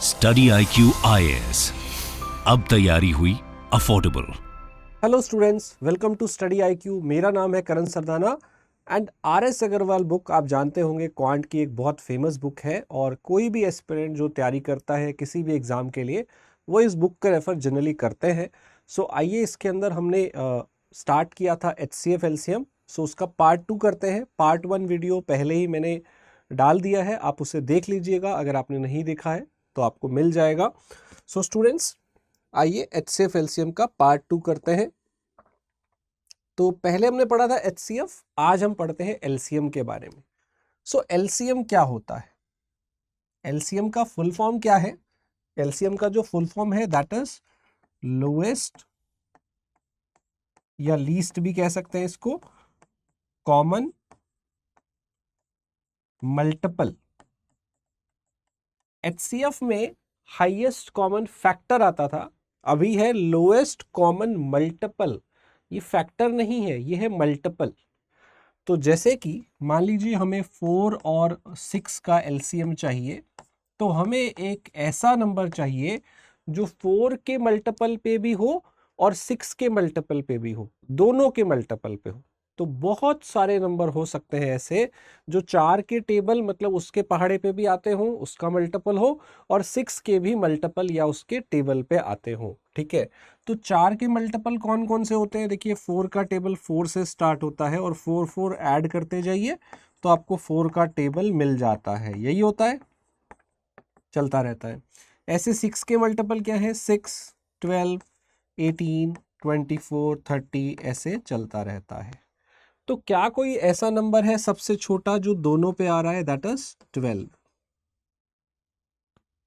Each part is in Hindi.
स्टडी IQ IAS, अब तैयारी हुई affordable. Hello students, welcome to study IQ। मेरा नाम है Karan Sardana and RS Agarwal book आप जानते होंगे क्वांट की एक बहुत फेमस बुक है और कोई भी एस्पिरेंट जो तैयारी करता है किसी भी एग्ज़ाम के लिए वो इस बुक का रेफर जनरली करते हैं। सो आइए इसके अंदर हमने स्टार्ट किया था HCF LCM। सो उसका पार्ट 2 करते हैं। पार्ट 1 वीडियो पहले ही मैंने डाल दिया है, आप उसे देख लीजिएगा। अगर आपने नहीं देखा है तो आपको मिल जाएगा। सो स्टूडेंट्स आइए HCF LCM का पार्ट 2 करते हैं। तो पहले हमने पढ़ा था HCF, आज हम पढ़ते हैं LCM के बारे में। सो LCM क्या होता है? LCM का फुल फॉर्म क्या है? LCM का जो फुल फॉर्म है दैट इज लोएस्ट या लीस्ट भी कह सकते हैं इसको, कॉमन मल्टीपल। HCF में हाईएस्ट कॉमन फैक्टर आता था, अभी है लोएस्ट कॉमन मल्टीपल। ये फैक्टर नहीं है, ये है मल्टीपल। तो जैसे कि मान लीजिए हमें 4 और 6 का LCM चाहिए, तो हमें एक ऐसा नंबर चाहिए जो 4 के मल्टीपल पे भी हो और 6 के मल्टीपल पे भी हो, दोनों के मल्टीपल पे हो। तो बहुत सारे नंबर हो सकते हैं ऐसे जो 4 के टेबल मतलब उसके पहाड़े पे भी आते हों, उसका मल्टीपल हो, और 6 के भी मल्टीपल या उसके टेबल पे आते हों। ठीक है, तो 4 के मल्टीपल कौन कौन से होते हैं? देखिए 4 का टेबल 4 से स्टार्ट होता है और 4 4 ऐड करते जाइए तो आपको 4 का टेबल मिल जाता है। यही होता है, चलता रहता है। ऐसे 6 के मल्टीपल क्या है? 6, 12, 18, 24, 30 ऐसे चलता रहता है। तो क्या कोई ऐसा नंबर है सबसे छोटा जो दोनों पे आ रहा है? That is 12।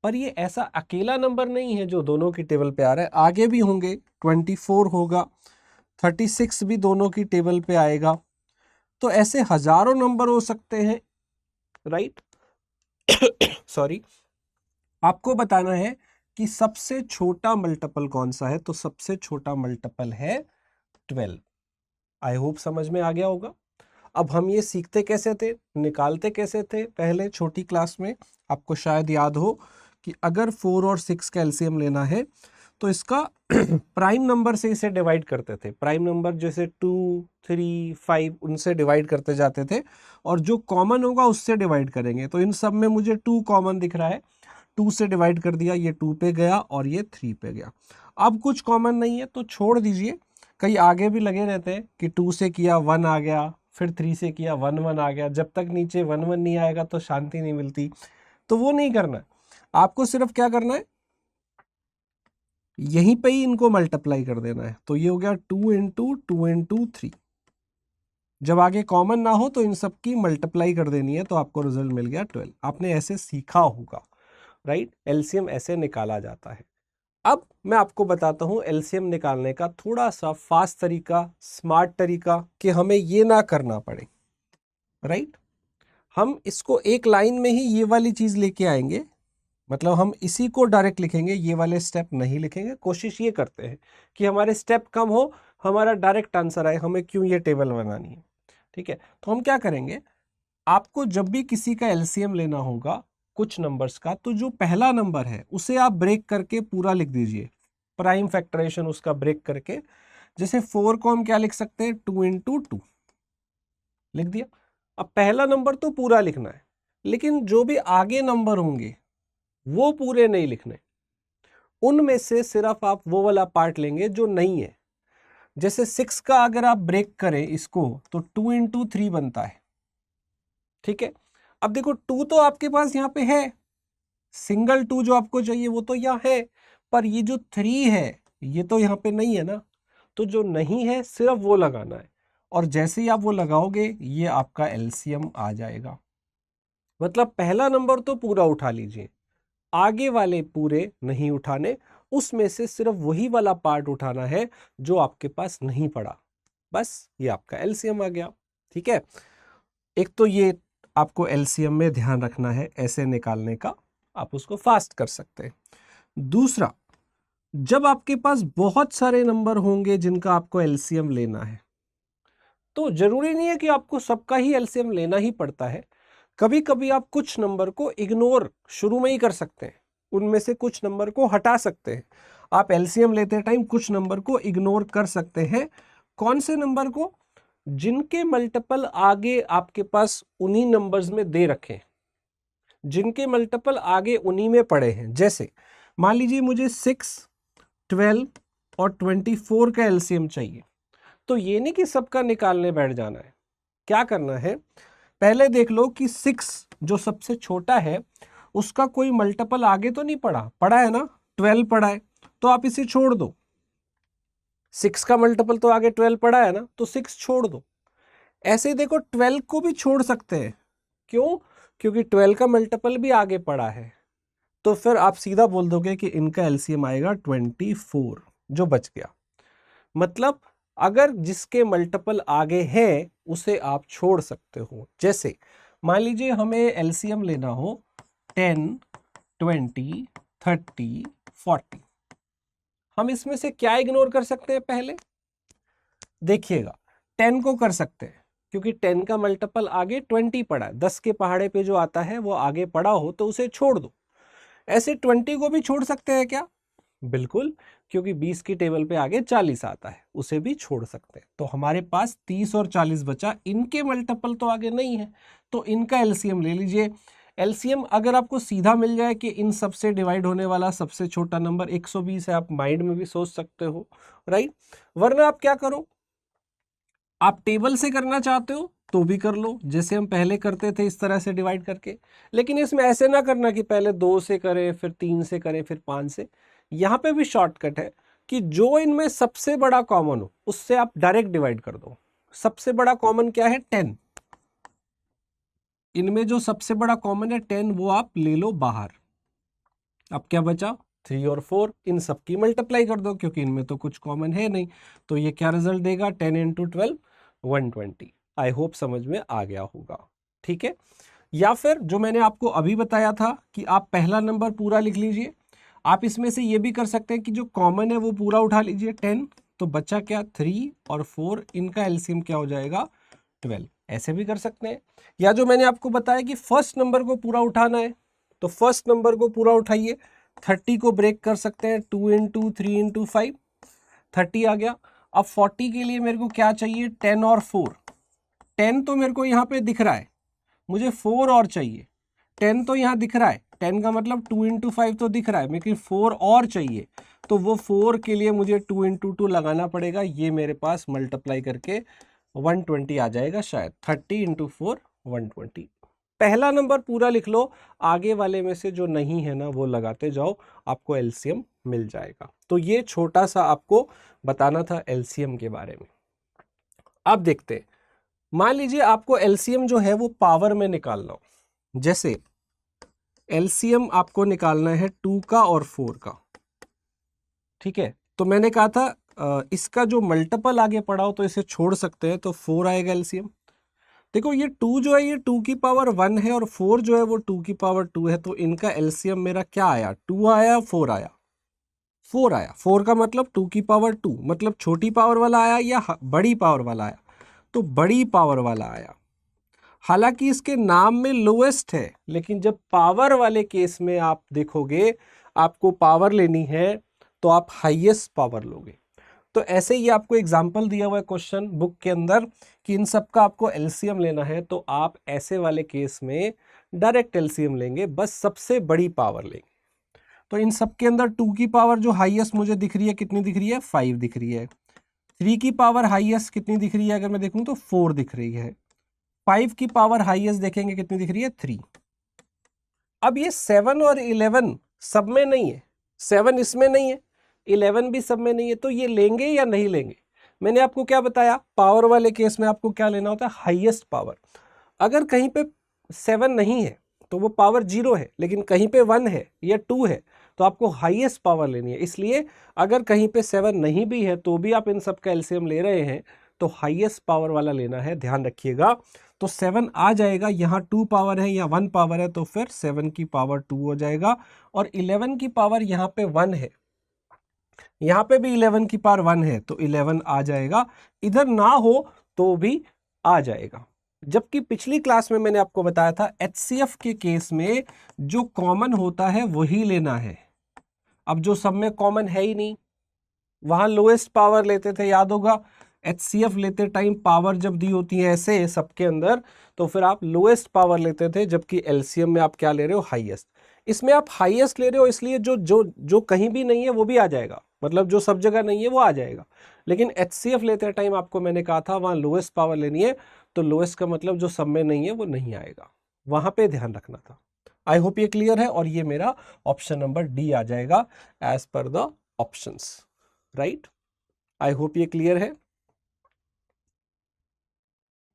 पर ये ऐसा अकेला नंबर नहीं है जो दोनों की टेबल पे आ रहा है, आगे भी होंगे। 24 होगा, 36 भी दोनों की टेबल पे आएगा। तो ऐसे हजारों नंबर हो सकते हैं, राइट? सॉरी, आपको बताना है कि सबसे छोटा मल्टीपल कौन सा है। तो सबसे छोटा मल्टीपल है 12। आई होप समझ में आ गया होगा। अब हम ये सीखते कैसे थे, निकालते कैसे थे? पहले छोटी क्लास में आपको शायद याद हो कि अगर 4 और 6 का LCM लेना है तो इसका प्राइम नंबर से इसे डिवाइड करते थे। प्राइम नंबर जैसे 2, 3, 5 उनसे डिवाइड करते जाते थे और जो कॉमन होगा उससे डिवाइड करेंगे। तो इन सब में मुझे 2 कॉमन दिख रहा है, 2 से डिवाइड कर दिया, ये 2 पे गया और ये 3 पे गया। अब कुछ कॉमन नहीं है तो छोड़ दीजिए। कई आगे भी लगे रहते हैं कि 2 से किया 1 आ गया, फिर 3 से किया 1 1 आ गया। जब तक नीचे 1 1 नहीं आएगा तो शांति नहीं मिलती। तो वो नहीं करना है, आपको सिर्फ क्या करना है, यहीं पे ही इनको मल्टीप्लाई कर देना है। तो ये हो गया 2 इंटू 2 इंटू 3। जब आगे कॉमन ना हो तो इन सब की मल्टीप्लाई कर देनी है, तो आपको रिजल्ट मिल गया 12। आपने ऐसे सीखा होगा, राइट? LCM ऐसे निकाला जाता है। अब मैं आपको बताता हूं LCM निकालने का थोड़ा सा फास्ट तरीका, स्मार्ट तरीका, कि हमें ये ना करना पड़े, राइट? हम इसको एक लाइन में ही ये वाली चीज लेके आएंगे, मतलब हम इसी को डायरेक्ट लिखेंगे, ये वाले स्टेप नहीं लिखेंगे। कोशिश ये करते हैं कि हमारे स्टेप कम हो, हमारा डायरेक्ट आंसर आए, हमें क्यों ये टेबल बनानी है। ठीक है, तो हम क्या करेंगे, आपको जब भी किसी का LCM लेना होगा कुछ नंबर्स का, तो जो पहला नंबर है उसे आप ब्रेक करके पूरा लिख दीजिए, प्राइम फैक्टराइजेशन उसका ब्रेक करके। जैसे 4 को हम क्या लिख सकते हैं, 2 इंटू 2 लिख दिया। अब पहला नंबर तो पूरा लिखना है, लेकिन जो भी आगे नंबर होंगे वो पूरे नहीं लिखने, उनमें से सिर्फ आप वो वाला पार्ट लेंगे जो नहीं है। जैसे 6 का अगर आप ब्रेक करें इसको तो 2 इंटू 3 बनता है। ठीक है, अब देखो 2 तो आपके पास यहाँ पे है, सिंगल 2 जो आपको चाहिए वो तो यहाँ है, पर ये जो 3 है ये तो यहाँ पे नहीं है ना। तो जो नहीं है सिर्फ वो लगाना है, और जैसे ही आप वो लगाओगे ये आपका LCM आ जाएगा। मतलब पहला नंबर तो पूरा उठा लीजिए, आगे वाले पूरे नहीं उठाने, उसमें से सिर्फ वही वाला पार्ट उठाना है जो आपके पास नहीं पड़ा। बस ये आपका LCM आ गया। ठीक है, एक तो ये आपको LCM में ध्यान रखना है ऐसे निकालने का, आप उसको फास्ट कर सकते हैं। दूसरा, जब आपके पास बहुत सारे नंबर होंगे जिनका आपको LCM लेना है, तो जरूरी नहीं है कि आपको सबका ही LCM लेना ही पड़ता है। कभी कभी आप कुछ नंबर को इग्नोर शुरू में ही कर सकते हैं, उनमें से कुछ नंबर को हटा सकते हैं। आप एलसीएम लेते टाइम कुछ नंबर को इग्नोर कर सकते हैं। कौन से नंबर को? जिनके मल्टीपल आगे आपके पास उन्हीं नंबर्स में दे रखे हैं, जिनके मल्टीपल आगे उन्हीं में पड़े हैं। जैसे मान लीजिए मुझे 6, 12 और 24 का एलसीएम चाहिए, तो ये नहीं कि सबका निकालने बैठ जाना है। क्या करना है, पहले देख लो कि 6 जो सबसे छोटा है उसका कोई मल्टीपल आगे तो नहीं पड़ा, पड़ा है ना, 12 पड़ा है, तो आप इसे छोड़ दो। 6 का मल्टीपल तो आगे 12 पड़ा है ना, तो 6 छोड़ दो। ऐसे ही देखो 12 को भी छोड़ सकते हैं। क्यों? क्योंकि 12 का मल्टीपल भी आगे पड़ा है। तो फिर आप सीधा बोल दोगे कि इनका एलसीएम आएगा 24, जो बच गया। मतलब अगर जिसके मल्टीपल आगे हैं उसे आप छोड़ सकते हो। जैसे मान लीजिए हमें एलसीएम लेना हो 10, 20, 30, 40। हम इसमें से क्या इग्नोर कर सकते हैं? पहले देखिएगा, 10 को कर सकते हैं क्योंकि 10 का मल्टीपल आगे 20 पड़ा है। 10 के पहाड़े पे जो आता है वो आगे पड़ा हो तो उसे छोड़ दो। ऐसे 20 को भी छोड़ सकते हैं क्या? बिल्कुल, क्योंकि 20 की टेबल पे आगे 40 आता है, उसे भी छोड़ सकते हैं। तो हमारे पास 30 और 40 बचा। इनके मल्टीपल तो आगे नहीं है, तो इनका एलसीएम ले लीजिए। एलसीएम अगर आपको सीधा मिल जाए कि इन सबसे डिवाइड होने वाला सबसे छोटा नंबर 120 है, आप माइंड में भी सोच सकते हो, राइट। वरना आप क्या करो, आप टेबल से करना चाहते हो तो भी कर लो, जैसे हम पहले करते थे इस तरह से डिवाइड करके। लेकिन इसमें ऐसे ना करना कि पहले 2 से करें, फिर 3 से करें, फिर 5 से। यहाँ पे भी शॉर्टकट है कि जो इनमें सबसे बड़ा कॉमन हो उससे आप डायरेक्ट डिवाइड कर दो। सबसे बड़ा कॉमन क्या है? 10। इनमें जो सबसे बड़ा कॉमन है 10, वो आप ले लो बाहर। अब क्या बचा? 3 और 4। इन सब की मल्टीप्लाई कर दो क्योंकि इनमें तो कुछ कॉमन है नहीं। तो ये क्या रिजल्ट देगा? 10 × 12 120। आई होप समझ में आ गया होगा, ठीक है। या फिर जो मैंने आपको अभी बताया था कि आप पहला नंबर पूरा लिख लीजिए। आप इसमें से ये भी कर सकते हैं कि जो कॉमन है वो पूरा उठा लीजिए 10, तो बचा क्या? 3 और 4। इनका एलसीएम क्या हो जाएगा? 12। ऐसे भी कर सकते हैं। या जो मैंने आपको बताया कि फर्स्ट नंबर को पूरा उठाना है, तो फर्स्ट नंबर को पूरा उठाइए। 30 को ब्रेक कर सकते हैं 2 × 3 × 5, 30 आ गया। अब 40 के लिए मेरे को क्या चाहिए? 10 और 4। 10 तो मेरे को यहाँ पे दिख रहा है, मुझे 4 और चाहिए। 10 तो यहाँ दिख रहा है, 10 का मतलब 2 × 5 तो दिख रहा है, लेकिन 4 और चाहिए। तो वो 4 के लिए मुझे 2 × 2 लगाना पड़ेगा। ये मेरे पास मल्टीप्लाई करके 120 आ जाएगा शायद। 30 × 4 120। पहला नंबर पूरा लिख लो, आगे वाले में से जो नहीं है ना वो लगाते जाओ, आपको एलसीएम मिल जाएगा। तो ये छोटा सा आपको बताना था एलसीएम के बारे में। अब देखते हैं, मान लीजिए आपको एलसीएम जो है वो पावर में निकालना हो। जैसे एलसीएम आपको निकालना है 2 का और 4 का, ठीक है। तो मैंने कहा था इसका जो मल्टीपल आगे पड़ा हो तो इसे छोड़ सकते हैं, तो 4 आएगा एलसीएम। देखो ये 2 जो है ये 2 की पावर 1 है और 4 जो है वो 2 की पावर 2 है। तो इनका एलसीएम मेरा क्या आया? 2 आया, 4 आया। 4 आया। 4 का मतलब 2 की पावर 2, मतलब छोटी पावर वाला आया या बड़ी पावर वाला आया? तो बड़ी पावर वाला आया। हालांकि इसके नाम में लोएस्ट है, लेकिन जब पावर वाले केस में आप देखोगे, आपको पावर लेनी है तो आप हाईएस्ट पावर लोगे। तो ऐसे ही आपको एग्जाम्पल दिया हुआ है क्वेश्चन बुक के अंदर कि इन सब का आपको एलसीएम लेना है, तो आप ऐसे वाले केस में डायरेक्ट एलसीएम लेंगे, बस सबसे बड़ी पावर लेंगे। तो इन सब के अंदर 2 की पावर जो हाईएस्ट मुझे दिख रही है, कितनी दिख रही है? 5 दिख रही है। 3 की पावर हाईएस्ट कितनी दिख रही है? अगर मैं देखूं तो 4 दिख रही है। 5 की पावर हाईएस्ट देखेंगे कितनी दिख रही है? 3। अब ये 7 और 11 सब में नहीं है, 7 इसमें नहीं है, 11 भी सब में नहीं है, तो ये लेंगे या नहीं लेंगे? मैंने आपको क्या बताया, पावर वाले केस में आपको क्या लेना होता है? Highest power. अगर कहीं पे 7 नहीं है तो वो पावर 0 है, लेकिन कहीं पे 1 है या 2 है तो आपको हाईएस्ट पावर लेनी है। इसलिए अगर कहीं पे 7 नहीं भी है तो भी आप इन सब का एलसीएम ले रहे हैं तो हाईएस्ट पावर वाला लेना है, ध्यान रखिएगा। तो 7 आ जाएगा, यहाँ 2 पावर है या 1 पावर है, तो फिर 7 की पावर 2 हो जाएगा। और 11 की पावर यहाँ पे 1 है, यहाँ पे भी 11 की पावर 1 है, तो 11 आ जाएगा। इधर ना हो तो भी आ जाएगा। जबकि पिछली क्लास में मैंने आपको बताया था HCF के केस में जो कॉमन होता है वही लेना है। अब जो सब में कॉमन है ही नहीं, वहां लोएस्ट पावर लेते थे, याद होगा। HCF लेते टाइम पावर जब दी होती है ऐसे सबके अंदर, तो फिर आप लोएस्ट पावर लेते थे, जबकि LCM में आप क्या ले रहे हो, हाईएस्ट। इसमें आप हाईएस्ट ले रहे हो, इसलिए जो जो जो कहीं भी नहीं है वो भी आ जाएगा, मतलब जो सब जगह नहीं है वो आ जाएगा। लेकिन HCF लेते टाइम आपको मैंने कहा था वहां लोएस्ट पावर लेनी है, तो लोएस्ट का मतलब जो सब में नहीं है वो नहीं आएगा, वहां पे ध्यान रखना था। आई होप ये क्लियर है, और ये मेरा ऑप्शन नंबर डी आ जाएगा as per the options, right. I hope ये क्लियर है।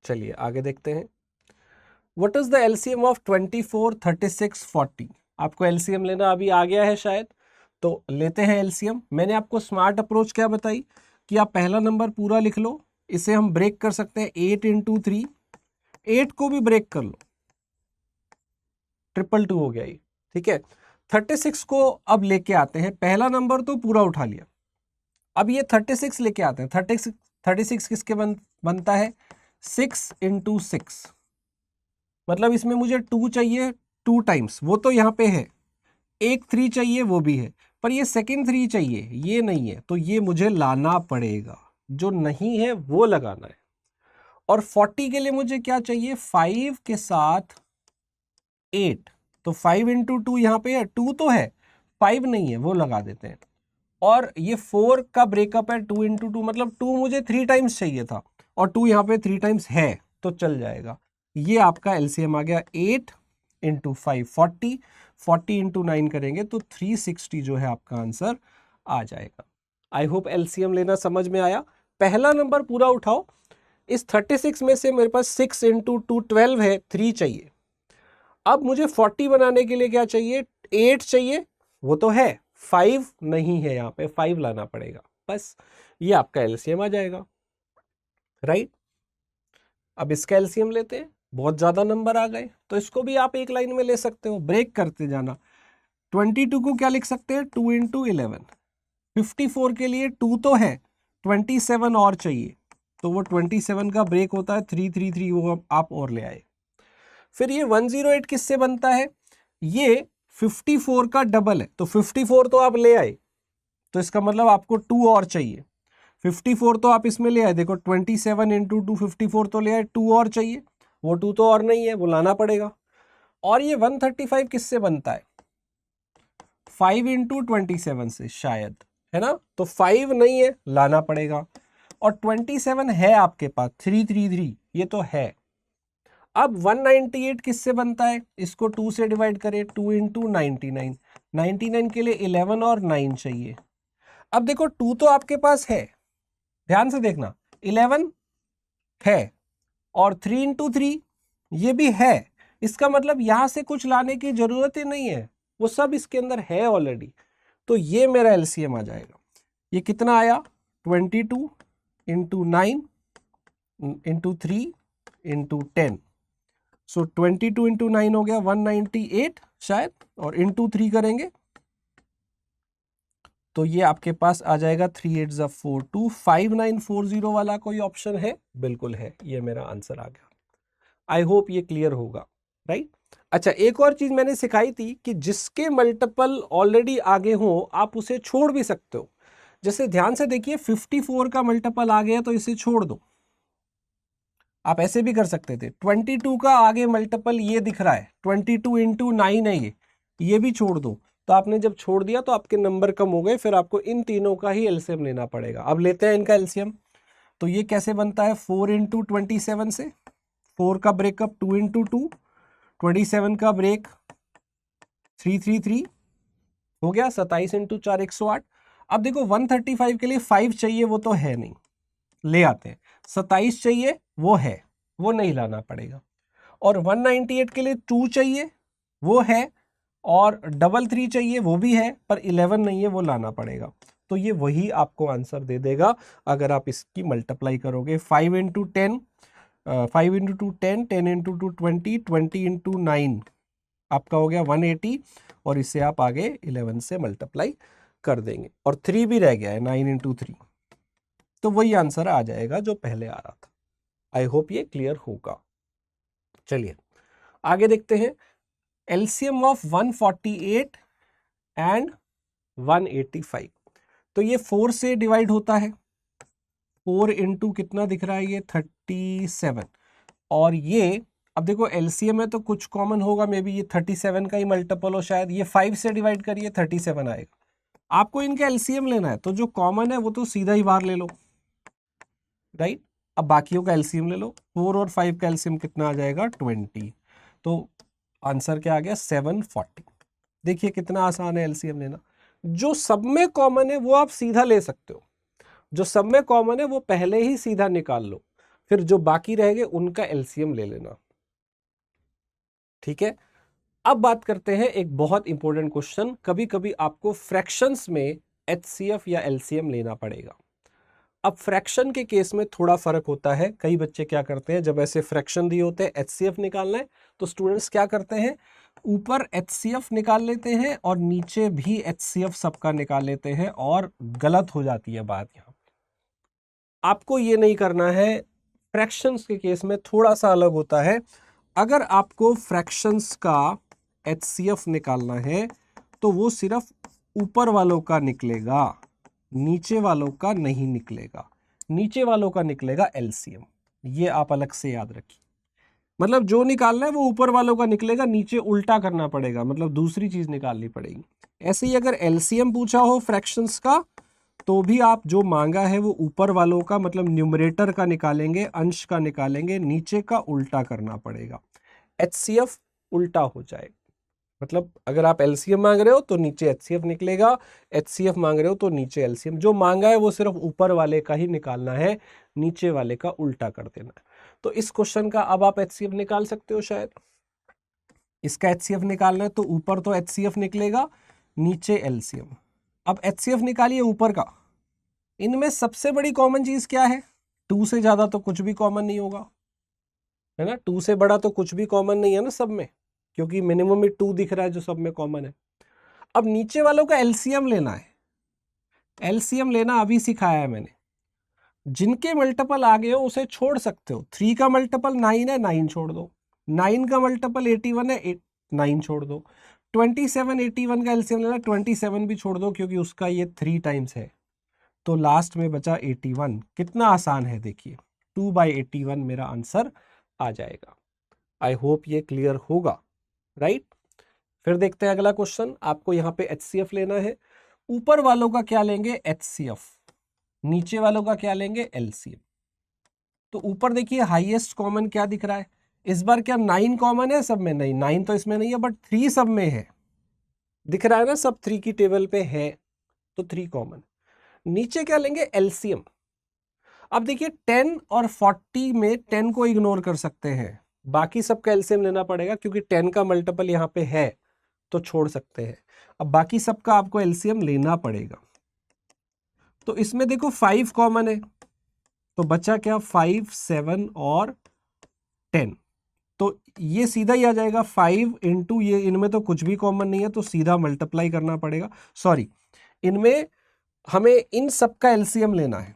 चलिए आगे देखते हैं। What is the LCM of 24, 36, 40? आपको एलसीएम लेना अभी आ गया है शायद, तो लेते हैं एलसीएम। मैंने आपको स्मार्ट अप्रोच क्या बताई कि आप पहला नंबर पूरा लिख लो, इसे हम ब्रेक कर सकते हैं 8 इंटू 3, 8 को भी ब्रेक कर लो, 222 हो गया ये, ठीक है। 36 को अब लेके आते हैं, पहला नंबर तो पूरा उठा लिया, अब ये 36 लेके आते हैं। 36 किसके बनता है, 6 इंटू 6, मतलब इसमें मुझे 2 चाहिए 2 टाइम्स, वो तो यहाँ पे है, एक 3 चाहिए वो भी है, पर ये सेकंड 3 चाहिए, ये नहीं है, तो ये मुझे लाना पड़ेगा, जो नहीं है वो लगाना है। और 40 के लिए मुझे क्या चाहिए, 5 के साथ 8, तो 5 इंटू 2 यहाँ पे है, 2 तो है, 5 नहीं है, वो लगा देते हैं। और ये 4 का ब्रेकअप है 2 इंटू 2, मतलब 2 मुझे 3 टाइम्स चाहिए था, और 2 यहाँ पे 3 टाइम्स है, तो चल जाएगा। ये आपका एलसीएम आ गया 8 इंटू 5 40, 40 इंटू 9 करेंगे तो 360 जो है आपका आंसर आ जाएगा। आई होप एलसीएम लेना समझ में आया। पहला नंबर पूरा उठाओ, इस 36 में से मेरे पास 6 इंटू 2 12 है, 3 चाहिए। अब मुझे 40 बनाने के लिए क्या चाहिए, 8 चाहिए, वो तो है, 5 नहीं है, यहाँ पे 5 लाना पड़ेगा, बस ये आपका एलसीएम आ जाएगा, राइट। अब इसका एलसीएम लेते हैं, बहुत ज्यादा नंबर आ गए, तो इसको भी आप एक लाइन में ले सकते हो, ब्रेक करते जाना। 22 को क्या लिख सकते हैं, 2 इंटू 11। 54 के लिए 2 तो है, 27 और चाहिए, तो वो 27 का ब्रेक होता है 333, वो आप और ले आए। फिर ये 108 किससे बनता है, ये 54 का डबल है, तो 54 तो आप ले आए, तो इसका मतलब आपको 2 और चाहिए। 54 तो आप इसमें ले आए, देखो 27 इंटू 2 54 तो ले आए, 2 और चाहिए, वो 2 तो और नहीं है, वो लाना पड़ेगा। और ये 135 किससे बनता है, 5 इंटू 27 से शायद, है ना, तो 5 नहीं है, लाना पड़ेगा। और 27 है आपके पास 333, ये तो है। अब 198 किससे बनता है, इसको 2 से डिवाइड करें, 2 इंटू 99, 99 के लिए 11 और 9 चाहिए। अब देखो 2 तो आपके पास है, ध्यान से देखना, 11 है, और 3 इंटू 3 ये भी है, इसका मतलब यहां से कुछ लाने की जरूरत ही नहीं है, वो सब इसके अंदर है ऑलरेडी, तो ये मेरा एलसीएम आ जाएगा। ये कितना आया, 22 इंटू 9 इंटू 3 इंटू 10, सो 22 इंटू 9 हो गया 198 शायद, और इंटू 3 करेंगे तो ये आपके पास आ जाएगा 3 8 42, 5940 वाला कोई ऑप्शन है, बिल्कुल है, ये मेरा आंसर आ गया। आई होप ये क्लियर होगा, राइट। अच्छा, एक और चीज मैंने सिखाई थी कि जिसके मल्टीपल ऑलरेडी आगे हो आप उसे छोड़ भी सकते हो। जैसे ध्यान से देखिए, 54 का मल्टीपल आ गया तो इसे छोड़ दो, आप ऐसे भी कर सकते थे। 22 का आगे मल्टीपल ये दिख रहा है, 22 इंटू 9 है ये भी छोड़ दो, तो आपने जब छोड़ दिया तो आपके नंबर कम हो गए, फिर आपको इन तीनों का ही एलसीएम लेना पड़ेगा। अब लेते हैं इनका एलसीएम, तो ये कैसे बनता है, 4 इंटू 27 से, 4 का ब्रेकअप 2 इंटू 2, 27 का ब्रेक 333 हो गया, 27 इंटू 4 108। अब देखो 135 के लिए 5 चाहिए, वो तो है नहीं, ले आते हैं। 27 चाहिए, वो है, वो नहीं लाना पड़ेगा। और 198 के लिए 2 चाहिए, वो है, और 33 चाहिए, वो भी है, पर 11 नहीं है, वो लाना पड़ेगा। तो ये वही आपको आंसर दे देगा अगर आप इसकी मल्टीप्लाई करोगे। 5 इंटू 10, 5 इंटू 2 10, 10 इंटू 2 20, 20 इंटू 9 आपका हो गया 180, और इसे आप आगे 11 से मल्टीप्लाई कर देंगे, और 3 भी रह गया है, 9 इंटू 3, तो वही आंसर आ जाएगा जो पहले आ रहा था। आई होप ये क्लियर होगा, चलिए आगे देखते हैं। एलसीएम ऑफ 148 एंड 185, तो ये 4 से डिवाइड होता है। 4 इंटू कितना दिख रहा है, ये 37। और ये अब देखो एलसीएम है तो कुछ कॉमन होगा, मे बी ये 37 का ही मल्टीपल हो शायद। ये 5 से डिवाइड करिए 37 आएगा। आपको इनका एलसीएम लेना है तो जो कॉमन है वो तो सीधा ही बाहर ले लो, राइट। अब बाकियों का एलसीएम ले लो। 4 और 5 का एलसीएम कितना आ जाएगा, 20। तो आंसर क्या आ गया, 740। देखिए कितना आसान है एलसीएम लेना। जो सब में कॉमन है वो आप सीधा ले सकते हो, जो सब में कॉमन है वो पहले ही सीधा निकाल लो, फिर जो बाकी रहेंगे उनका एलसीएम ले लेना, ठीक है। अब बात करते हैं एक बहुत इंपॉर्टेंट क्वेश्चन। कभी कभी आपको फ्रैक्शंस में एचसीएफ या एलसीएम लेना पड़ेगा। अब फ्रैक्शन के केस में थोड़ा फर्क होता है। कई बच्चे क्या करते हैं, जब ऐसे फ्रैक्शन दिए होते हैं एचसीएफ निकालना है तो स्टूडेंट्स क्या करते हैं, ऊपर एचसीएफ निकाल लेते हैं और नीचे भी एचसीएफ सबका निकाल लेते हैं, और गलत हो जाती है बात। यहाँ आपको ये नहीं करना है। फ्रैक्शंस के केस में थोड़ा सा अलग होता है। अगर आपको फ्रैक्शंस का एचसीएफ निकालना है तो वो सिर्फ ऊपर वालों का निकलेगा, नीचे वालों का नहीं निकलेगा। नीचे वालों का निकलेगा एलसीएम, ये आप अलग से याद रखिए। मतलब जो निकालना है वो ऊपर वालों का निकलेगा, नीचे उल्टा करना पड़ेगा, मतलब दूसरी चीज निकालनी पड़ेगी। ऐसे ही अगर एलसीएम पूछा हो फ्रैक्शंस का तो भी आप जो मांगा है वो ऊपर वालों का मतलब न्यूमरेटर का निकालेंगे, अंश का निकालेंगे, नीचे का उल्टा करना पड़ेगा। एचसीएफ उल्टा हो जाएगा। मतलब अगर आप एलसीएम मांग रहे हो तो नीचे एचसीएफ निकलेगा, एचसीएफ मांग रहे हो तो नीचे एलसीएम। जो मांगा है वो सिर्फ ऊपर वाले का ही निकालना है, नीचे वाले का उल्टा कर देना है। तो इस क्वेश्चन का अब आप एचसीएफ निकाल सकते हो शायद। इसका एचसीएफ निकालना है तो ऊपर तो एचसीएफ निकलेगा, नीचे एलसीएम। अब एचसीएफ निकालिए ऊपर का। इनमें सबसे बड़ी कॉमन चीज क्या है, 2 से ज्यादा तो कुछ भी कॉमन नहीं होगा, है ना। 2 से बड़ा तो कुछ भी कॉमन नहीं है ना सब में, क्योंकि मिनिमम में 2 दिख रहा है जो सब में कॉमन है। अब नीचे वालों का एलसीएम लेना है। एलसीएम लेना अभी सिखाया है मैंने। जिनके मल्टीपल आ गए हो उसे छोड़ सकते हो। 3 का मल्टीपल 9 है, 9 छोड़ दो। 9 का मल्टीपल 81 है, 9 छोड़ दो। 27 81 का एलसीएम लेना, 27 भी छोड़ दो क्योंकि उसका ये 3 टाइम्स है। तो लास्ट में बचा 81। कितना आसान है देखिए, 2/81 मेरा आंसर आ जाएगा। आई होप ये क्लियर होगा, राइट। फिर देखते हैं अगला क्वेश्चन। आपको यहाँ पे एचसीएफ लेना है। ऊपर वालों का क्या लेंगे, एचसीएफ। नीचे वालों का क्या लेंगे, एलसीएम। तो ऊपर देखिए हाईएस्ट कॉमन क्या दिख रहा है इस बार, क्या 9 कॉमन है सब में, नहीं 9 तो इसमें नहीं है, बट 3 सब में है, दिख रहा है ना, सब 3 की टेबल पे है, तो 3 कॉमन। नीचे क्या लेंगे, एलसीएम। अब देखिए 10 और 40 में 10 को इग्नोर कर सकते हैं, बाकी सबका एलसीएम लेना पड़ेगा क्योंकि 10 का मल्टीपल यहाँ पे है तो छोड़ सकते हैं। अब बाकी सबका आपको एलसीएम लेना पड़ेगा। तो इसमें देखो 5 कॉमन है तो बचा क्या, 5 7 और 10। तो ये सीधा ही आ जाएगा 5 इंटू ये, इनमें तो कुछ भी कॉमन नहीं है तो सीधा मल्टीप्लाई करना पड़ेगा। सॉरी, इनमें हमें इन सबका एलसीएम लेना है,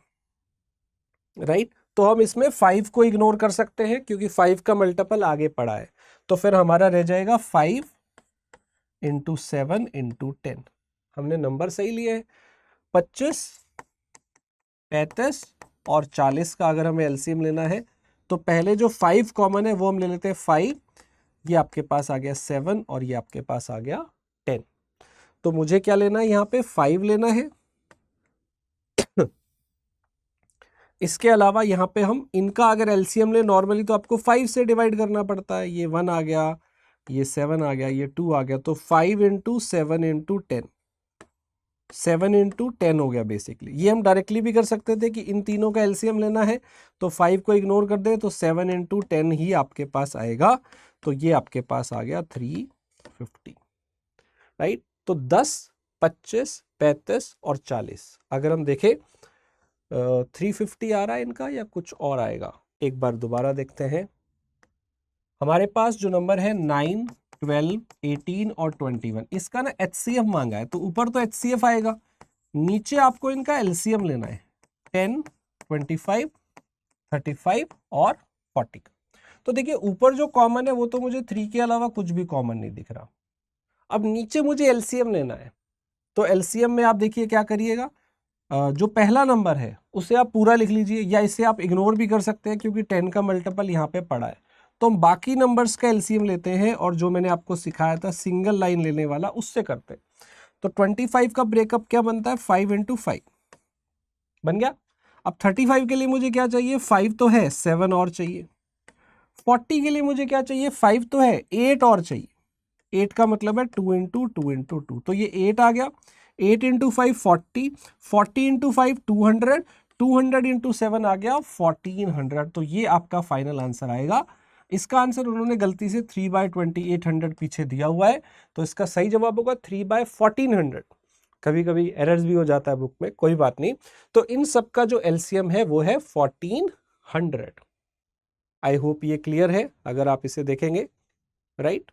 राइट। तो हम इसमें 5 को इग्नोर कर सकते हैं क्योंकि 5 का मल्टीपल आगे पड़ा है। तो फिर हमारा रह जाएगा 5 इंटू 7 इंटू 10। हमने नंबर सही लिए हैं। 25 35 और 40 का अगर हमें एलसीएम लेना है तो पहले जो 5 कॉमन है वो हम ले लेते हैं 5। ये आपके पास आ गया 7 और ये आपके पास आ गया 10। तो मुझे क्या लेना है, यहाँ पे 5 लेना है। इसके अलावा यहाँ पे हम इनका अगर एलसीएम ले नॉर्मली तो आपको 5 से डिवाइड करना पड़ता है। ये 1 आ गया, ये 7 आ गया, ये 2 आ गया, तो 5 इंटू 7 इंटू 10, 7 इंटू 10 हो गया बेसिकली। ये हम डायरेक्टली भी कर सकते थे कि इन तीनों का एलसीएम लेना है तो 5 को इग्नोर कर दें तो 7 इंटू 10 ही आपके पास आएगा। तो ये आपके पास आ गया 350, राइट। तो 10 25 35 और 40 अगर हम देखें 350 आ रहा है इनका या कुछ और आएगा, एक बार दोबारा देखते हैं। हमारे पास जो नंबर है 9 12 18 और 21, इसका ना एचसीएफ मांगा है तो ऊपर तो एचसीएफ आएगा, नीचे आपको इनका एलसीएम लेना है 10 25 35 और 40। तो देखिए ऊपर जो कॉमन है वो तो मुझे 3 के अलावा कुछ भी कॉमन नहीं दिख रहा। अब नीचे मुझे एलसीएम लेना है, तो एलसीएम में आप देखिए क्या करिएगा, जो पहला नंबर है उसे आप पूरा लिख लीजिए, या इसे आप इग्नोर भी कर सकते हैं क्योंकि 10 का मल्टीपल यहाँ पे पड़ा है। तो हम बाकी नंबर्स का एलसीएम लेते हैं और जो मैंने आपको सिखाया था सिंगल लाइन लेने वाला उससे करते हैं। तो 25 का ब्रेकअप क्या बनता है, 5 × 5 बन गया। अब 35 के लिए मुझे क्या चाहिए, 5 तो है, 7 और चाहिए। 40 के लिए मुझे क्या चाहिए, 5 तो है, 8 और चाहिए। 8 का मतलब है 2 × 2 × 2, तो ये 8 आ गया। 8 × 5 40, 40 × 5 200, 200 × 7 आ गया 1400। तो ये आपका फाइनल आंसर आएगा। इसका आंसर उन्होंने गलती से 3/2800 पीछे दिया हुआ है, तो इसका सही जवाब होगा 3/1400। कभी कभी एरर्स भी हो जाता है बुक में, कोई बात नहीं। तो इन सब का जो एलसीएम है वो है 1400। आई होप ये क्लियर है अगर आप इसे देखेंगे, राइट।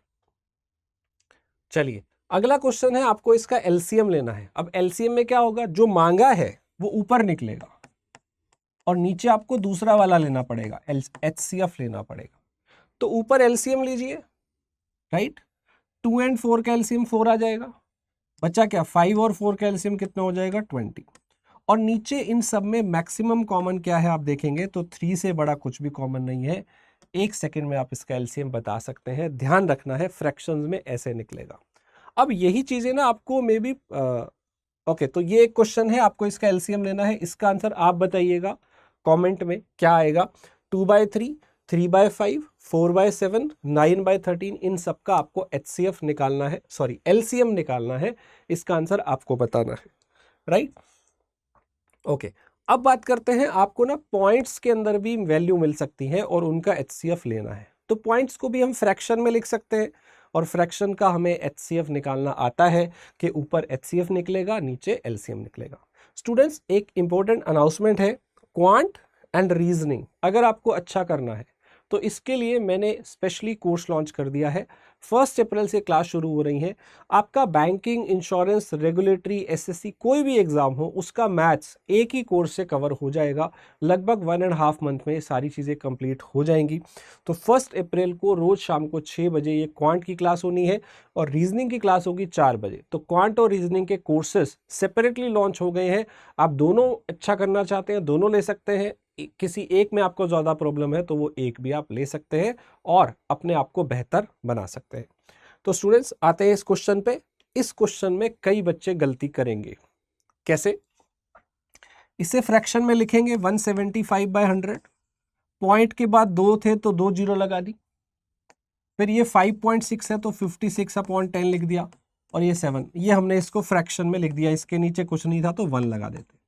चलिए अगला क्वेश्चन है, आपको इसका एलसीएम लेना है। अब एलसीएम में क्या होगा, जो मांगा है वो ऊपर निकलेगा और नीचे आपको दूसरा वाला लेना पड़ेगा, एचसीएफ लेना पड़ेगा। तो ऊपर एलसीएम लीजिए, राइट। 2 और 4 का एलसीएम 4 आ जाएगा, बचा क्या, 5 और 4 का एलसीएम कितना हो जाएगा, 20। और नीचे इन सब में मैक्सिमम कॉमन क्या है आप देखेंगे तो 3 से बड़ा कुछ भी कॉमन नहीं है। 1 सेकेंड में आप इसका एलसीएम बता सकते हैं। ध्यान रखना है फ्रैक्शंस में ऐसे निकलेगा। अब यही चीजें ना आपको मे बी ओके, तो ये एक क्वेश्चन है, आपको इसका एलसीएम लेना है। इसका आंसर आप बताइएगा कमेंट में क्या आएगा। 2/3, 3/5, 4/7, 9/13, इन सब का आपको एचसीएफ निकालना है, सॉरी एलसीएम निकालना है। इसका आंसर आपको बताना है, राइट। ओके, अब बात करते हैं, आपको ना पॉइंट्स के अंदर भी वैल्यू मिल सकती है और उनका एचसीएफ लेना है। तो पॉइंट्स को भी हम फ्रैक्शन में लिख सकते हैं और फ्रैक्शन का हमें एचसीएफ निकालना आता है कि ऊपर एचसीएफ निकलेगा, नीचे एलसीएम निकलेगा। स्टूडेंट्स, एक इंपॉर्टेंट अनाउंसमेंट है, क्वांट एंड रीजनिंग अगर आपको अच्छा करना है तो इसके लिए मैंने स्पेशली कोर्स लॉन्च कर दिया है। 1 अप्रैल से क्लास शुरू हो रही है। आपका बैंकिंग, इंश्योरेंस, रेगुलेटरी, एसएससी कोई भी एग्जाम हो उसका मैथ्स एक ही कोर्स से कवर हो जाएगा। लगभग 1.5 मंथ में सारी चीज़ें कंप्लीट हो जाएंगी। तो 1 अप्रैल को रोज शाम को 6 बजे ये क्वांट की क्लास होनी है और रीजनिंग की क्लास होगी 4 बजे। तो क्वांट और रीजनिंग के कोर्सेज सेपरेटली लॉन्च हो गए हैं। आप दोनों अच्छा करना चाहते हैं दोनों ले सकते हैं। किसी एक में आपको ज़्यादा प्रॉब्लम है तो वो एक भी आप ले सकते हैं और अपने आप को बेहतर बना सकते हैं। तो स्टूडेंट्स, आते हैं इस क्वेश्चन पे। इस क्वेश्चन में कई बच्चे गलती करेंगे। कैसे? इसे फ्रैक्शन में लिखेंगे 175/100। पॉइंट के बाद 2 थे तो 2 जीरो लगा दी। फिर ये 5.6 है तो 56/10 लिख दिया और ये 7, ये हमने इसको फ्रैक्शन में लिख दिया। इसके नीचे कुछ नहीं था तो 1 लगा देते।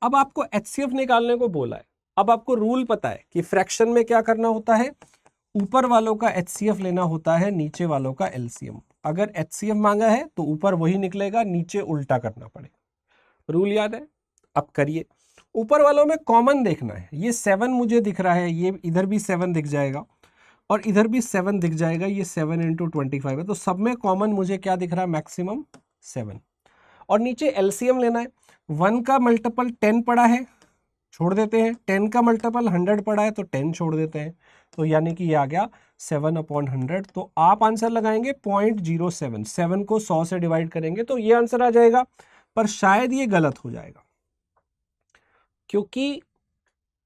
अब आपको एचसीएफ निकालने को बोला है। अब आपको रूल पता है कि फ्रैक्शन में क्या करना होता है, ऊपर वालों का एचसीएफ लेना होता है, नीचे वालों का एलसीएम। अगर एचसीएफ मांगा है तो ऊपर वही निकलेगा, नीचे उल्टा करना पड़ेगा। रूल याद है? अब करिए। ऊपर वालों में कॉमन देखना है। ये 7 मुझे दिख रहा है, ये इधर भी 7 दिख जाएगा और इधर भी 7 दिख जाएगा। ये 7 × 25 है, तो सब में कॉमन मुझे क्या दिख रहा है, मैक्सिमम 7। और नीचे एलसीएम लेना है। 1 का मल्टीपल 10 पड़ा है, छोड़ देते हैं। 10 का मल्टीपल 100 पड़ा है तो 10 छोड़ देते हैं। तो यानी कि ये आ गया 7/100। तो आप आंसर लगाएंगे 0.07। 7 को 100 से डिवाइड करेंगे तो ये आंसर आ जाएगा, पर शायद ये गलत हो जाएगा क्योंकि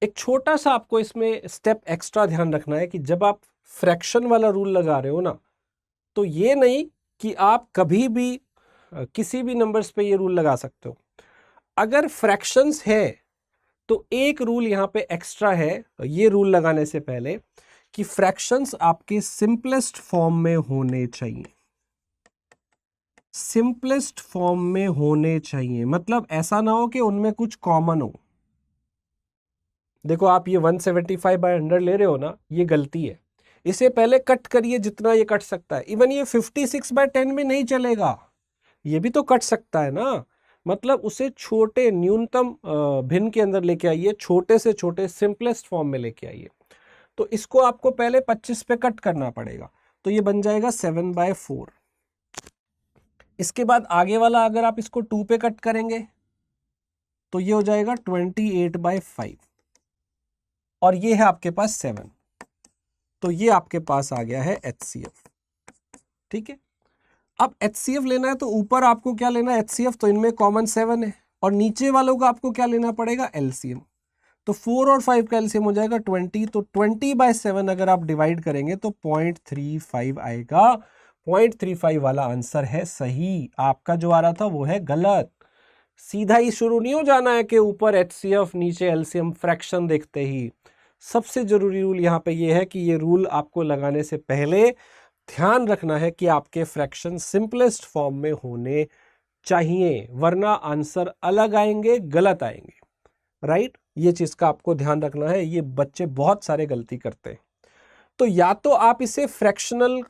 एक छोटा सा आपको इसमें स्टेप एक्स्ट्रा ध्यान रखना है कि जब आप फ्रैक्शन वाला रूल लगा रहे हो ना, तो ये नहीं कि आप कभी भी किसी भी नंबर्स पे ये रूल लगा सकते हो। अगर फ्रैक्शंस है तो एक रूल यहाँ पे एक्स्ट्रा है ये रूल लगाने से पहले कि फ्रैक्शंस आपके सिंपलेस्ट फॉर्म में होने चाहिए। सिंपलेस्ट फॉर्म में होने चाहिए मतलब ऐसा ना हो कि उनमें कुछ कॉमन हो। देखो आप ये 175/100 ले रहे हो ना, ये गलती है। इसे पहले कट करिए जितना ये कट सकता है। इवन ये 56/10 में नहीं चलेगा, ये भी तो कट सकता है ना। मतलब उसे छोटे न्यूनतम भिन्न के अंदर लेके आइए, छोटे से छोटे सिंपलेस्ट फॉर्म में लेके आइए। तो इसको आपको पहले 25 पे कट करना पड़ेगा, तो ये बन जाएगा 7/4। इसके बाद आगे वाला अगर आप इसको 2 पे कट करेंगे तो ये हो जाएगा 28/5 और ये है आपके पास 7। तो ये आपके पास आ गया है HCF। ठीक है, अब HCF लेना है तो ऊपर आपको क्या लेना है HCF, तो इनमें कॉमन 7 है, और नीचे वालों का आपको क्या लेना पड़ेगा LCM। तो 4 और 5 का LCM हो जाएगा 20, तो 20/7 अगर आप डिवाइड करेंगे तो 0.35 आएगा। 0.35 वाला आंसर है सही, आपका जो आ रहा था वो है गलत। सीधा ही शुरू नहीं हो जाना है कि ऊपर HCF नीचे LCM फ्रैक्शन देखते ही। सबसे जरूरी रूल यहाँ पे ये है कि ये रूल आपको लगाने से पहले ध्यान रखना है कि आपके फ्रैक्शन सिंपलेस्ट फॉर्म में होने चाहिए, वरना आंसर अलग आएंगे, गलत आएंगे। राइट, ये चीज का आपको ध्यान रखना है, ये बच्चे बहुत सारे गलती करते हैं। तो या तो आप इसे फ्रैक्शनल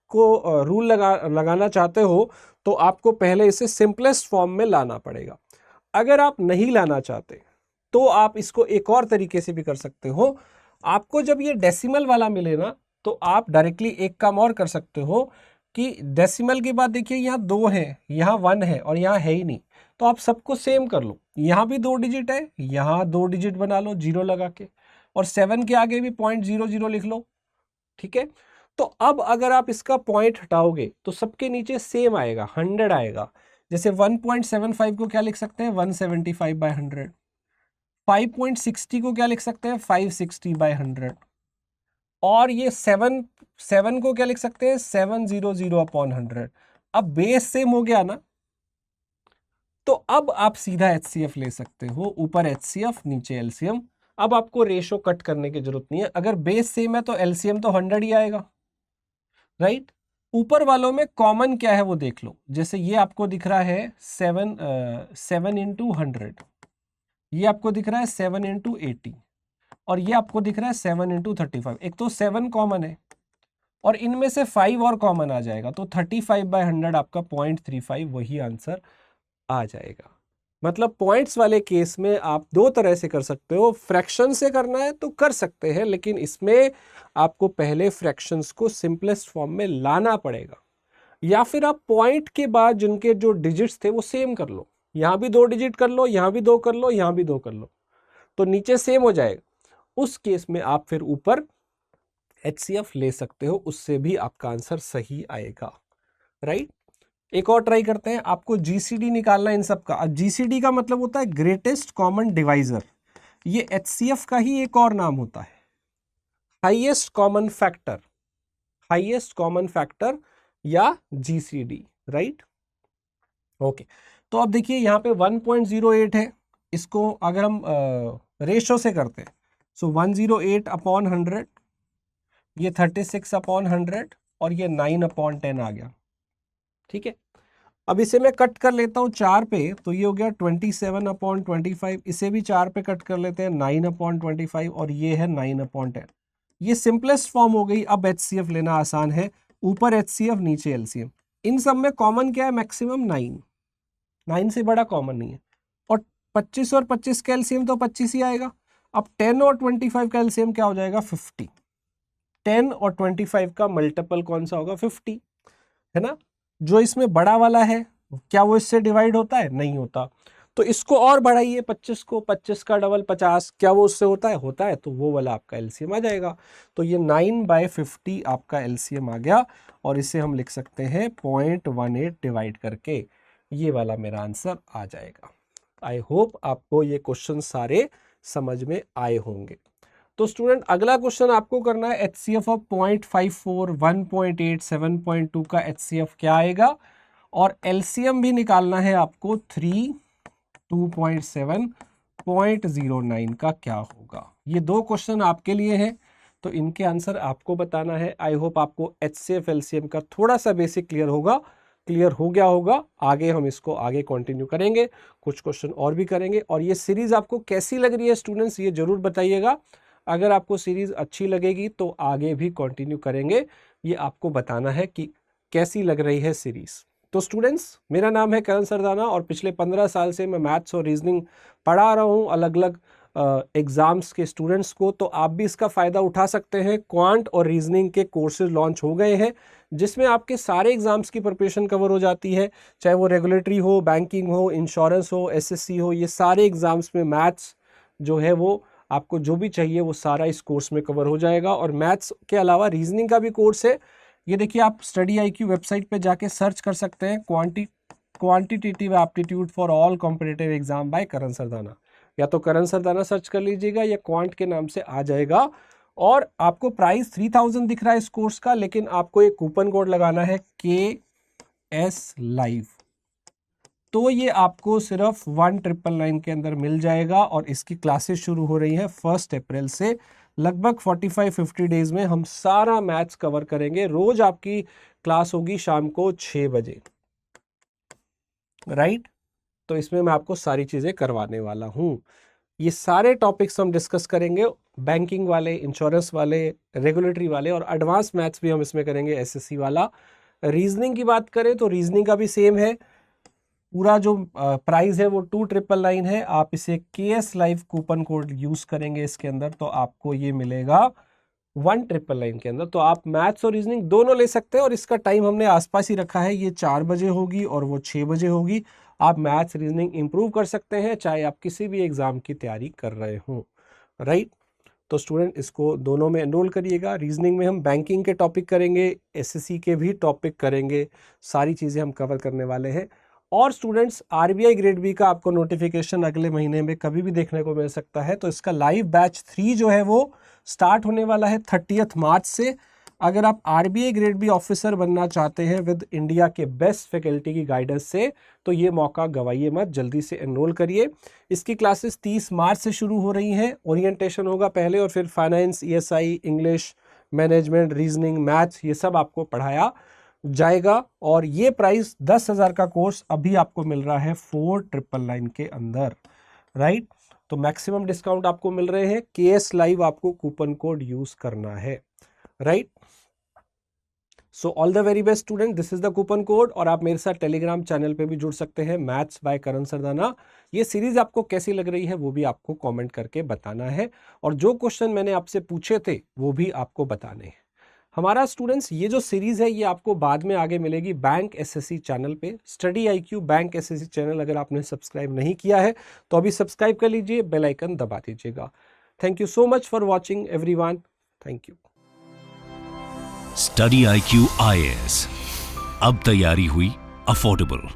को रूल लगाना चाहते हो तो आपको पहले इसे सिंपलेस्ट फॉर्म में लाना पड़ेगा। अगर आप नहीं लाना चाहते तो आप इसको एक और तरीके से भी कर सकते हो। आपको जब ये डेसिमल वाला मिले ना, तो आप डायरेक्टली एक काम और कर सकते हो कि डेसिमल के बाद देखिए यहाँ 2 है, यहाँ 1 है और यहाँ है ही नहीं, तो आप सबको सेम कर लो। यहाँ भी 2 डिजिट है, यहाँ 2 डिजिट बना लो 0 लगा के, और 7 के आगे भी 0.00 लिख लो। ठीक है, तो अब अगर आप इसका पॉइंट हटाओगे तो सबके नीचे सेम आएगा, 100 आएगा। जैसे 1.75 को क्या लिख सकते हैं, 175/100। 5.60 को क्या लिख सकते हैं, 560/100। और ये 7 को क्या लिख सकते हैं, 700/100। अब बेस सेम हो गया ना, तो अब आप सीधा HCF ले सकते हो, ऊपर HCF नीचे LCM। अब आपको रेशो कट करने की जरूरत नहीं है, अगर बेस सेम है तो LCM तो 100 ही आएगा। राइट, ऊपर वालों में कॉमन क्या है वो देख लो। जैसे ये आपको दिख रहा है 7 × 100, ये आपको दिख रहा है 7 × 80, और ये आपको दिख रहा है 7 × 35। एक तो 7 कॉमन है और इनमें से 5 और कॉमन आ जाएगा, तो 35/100 आपका 0.35 वही आंसर आ जाएगा। मतलब पॉइंट्स वाले केस में आप दो तरह से कर सकते हो, फ्रैक्शन से करना है तो कर सकते हैं, लेकिन इसमें आपको पहले फ्रैक्शंस को सिंपलेस्ट फॉर्म में लाना पड़ेगा। या फिर आप पॉइंट के बाद जिनके जो डिजिट्स थे वो सेम कर लो, यहाँ भी 2 डिजिट कर लो, यहाँ भी 2 कर लो, यहाँ भी 2 कर लो, तो नीचे सेम हो जाएगा। उस केस में आप फिर ऊपर HCF ले सकते हो, उससे भी आपका आंसर सही आएगा। राइट, एक और ट्राई करते हैं। आपको GCD निकालना है इन सब का। GCD का मतलब होता है ग्रेटेस्ट कॉमन डिवाइजर, ये HCF का ही एक और नाम होता है, highest common factor, highest common factor या GCD। राइट, ओके, तो अब देखिए यहाँ पे 1.08 है, इसको अगर हम रेशो से करते हैं, सो 108/100, ये 36/100 और ये 9/10 आ गया। ठीक है, अब इसे मैं कट कर लेता हूँ 4 पे, तो ये हो गया 27/25। इसे भी 4 पे कट कर लेते हैं, 9/25, और ये है 9/10। ये सिंपलेस्ट फॉर्म हो गई। अब HCF लेना आसान है, ऊपर HCF नीचे LCM। इन सब में कॉमन क्या है, मैक्सिमम 9 से बड़ा कॉमन नहीं है, और 25 और 25 का LCM तो 25 ही आएगा। अब 10 और 25 का LCM क्या हो जाएगा, 50। 10 और 25 का मल्टीपल कौन सा होगा, 50, है ना। जो इसमें बड़ा वाला है क्या वो इससे डिवाइड होता है, नहीं होता, तो इसको और बढ़ाइए 25 को, 25 का डबल 50, क्या वो उससे होता है, होता है, तो वो वाला आपका LCM आ जाएगा। तो ये 9/50 आपका LCM आ गया, और इसे हम लिख सकते हैं 0.18 डिवाइड करके, ये वाला मेरा आंसर आ जाएगा। आई होप आपको ये क्वेश्चन सारे समझ में आए होंगे। तो स्टूडेंट अगला क्वेश्चन आपको करना है HCF ऑफ 0.54, 1.8, 7.2 का HCF क्या आएगा, और LCM भी निकालना है आपको 3, 2.7, 0.09 का क्या होगा। ये दो क्वेश्चन आपके लिए हैं, तो इनके आंसर आपको बताना है। आई होप आपको HCF LCM का थोड़ा सा बेसिक क्लियर हो गया होगा। आगे हम इसको आगे कंटिन्यू करेंगे, कुछ क्वेश्चन और भी करेंगे। और ये सीरीज आपको कैसी लग रही है स्टूडेंट्स, ये जरूर बताइएगा। अगर आपको सीरीज अच्छी लगेगी तो आगे भी कंटिन्यू करेंगे, ये आपको बताना है कि कैसी लग रही है सीरीज। तो स्टूडेंट्स, मेरा नाम है करण सरदाना, और पिछले 15 साल से मैं मैथ्स और रीजनिंग पढ़ा रहा हूँ अलग अलग एग्जाम्स के स्टूडेंट्स को। तो आप भी इसका फ़ायदा उठा सकते हैं। क्वांट और रीजनिंग के कोर्सेज लॉन्च हो गए हैं, जिसमें आपके सारे एग्जाम्स की प्रिपरेशन कवर हो जाती है, चाहे वो रेगुलेटरी हो, बैंकिंग हो, इंश्योरेंस हो, SSC हो, ये सारे एग्जाम्स में मैथ्स जो है वो आपको जो भी चाहिए वो सारा इस कोर्स में कवर हो जाएगा। और मैथ्स के अलावा रीजनिंग का भी कोर्स है। ये देखिए, आप स्टडी IQ वेबसाइट पे जाके सर्च कर सकते हैं, quantitative aptitude for all competitive exam by Karan Sardana. या तो करण सरदाना सर्च कर लीजिएगा या क्वांट के नाम से आ जाएगा। और आपको प्राइस 3000 दिख रहा है इस कोर्स का, लेकिन आपको एक कूपन कोड लगाना है KS Live, तो ये आपको सिर्फ 1999 के अंदर मिल जाएगा। और इसकी क्लासेस शुरू हो रही है 1 अप्रैल से। लगभग 45-50 डेज में हम सारा मैथ्स कवर करेंगे। रोज आपकी क्लास होगी शाम को 6 बजे, राइट। तो इसमें मैं आपको सारी चीजें करवाने वाला हूँ। ये सारे टॉपिक्स हम डिस्कस करेंगे, बैंकिंग वाले, इंश्योरेंस वाले, रेगुलेटरी वाले, और एडवांस मैथ्स भी हम इसमें करेंगे, SSC वाला। रीजनिंग की बात करें तो रीजनिंग का भी सेम है। पूरा जो प्राइस है वो 2999 है। आप इसे KS Live coupon code use करेंगे इसके अंदर, तो आपको ये मिलेगा 1999 के अंदर। तो आप मैथ्स और रीजनिंग दोनों ले सकते हैं। और इसका टाइम हमने आसपास ही रखा है, ये 4 बजे होगी और वो 6 बजे होगी। आप मैथ्स रीजनिंग इंप्रूव कर सकते हैं, चाहे आप किसी भी एग्जाम की तैयारी कर रहे हों, राइट। तो स्टूडेंट इसको दोनों में एनरोल करिएगा। रीजनिंग में हम बैंकिंग के टॉपिक करेंगे, SSC के भी टॉपिक करेंगे, सारी चीज़ें हम कवर करने वाले हैं। और स्टूडेंट्स, RBI ग्रेड बी का आपको नोटिफिकेशन अगले महीने में कभी भी देखने को मिल सकता है। तो इसका लाइव बैच 3 जो है वो स्टार्ट होने वाला है 30 मार्च से। अगर आप RBI ग्रेड बी ऑफिसर बनना चाहते हैं विद इंडिया के बेस्ट फैकल्टी की गाइडेंस से, तो ये मौका गवाइए मत, जल्दी से एनरोल करिए। इसकी क्लासेस 30 मार्च से शुरू हो रही हैं। ओरिएंटेशन होगा पहले, और फिर finance, ESI, English, management, reasoning, maths, ये सब आपको पढ़ाया जाएगा। और ये प्राइस 10,000 का कोर्स अभी आपको मिल रहा है 4999 के अंदर, राइट। तो मैक्सिमम डिस्काउंट आपको मिल रहे हैं। KS Live आपको कूपन कोड यूज करना है, right. So all the very best student, this is the coupon code. और आप मेरे साथ टेलीग्राम चैनल पे भी जुड़ सकते हैं, मैथ्स बाय करण सरदाना। ये सीरीज आपको कैसी लग रही है वो भी आपको कमेंट करके बताना है। और जो क्वेश्चन मैंने आपसे पूछे थे वो भी आपको बताने हैं। हमारा स्टूडेंट्स ये जो सीरीज है ये आपको बाद में आगे मिलेगी बैंक SSC चैनल पे। Study IQ bank SSC channel अगर आपने सब्सक्राइब नहीं किया है तो अभी सब्सक्राइब कर लीजिए, बेल आइकन दबा दीजिएगा। Thank you so much for watching everyone, thank you. Study IQ IAS, अब तैयारी हुई अफोर्डेबल।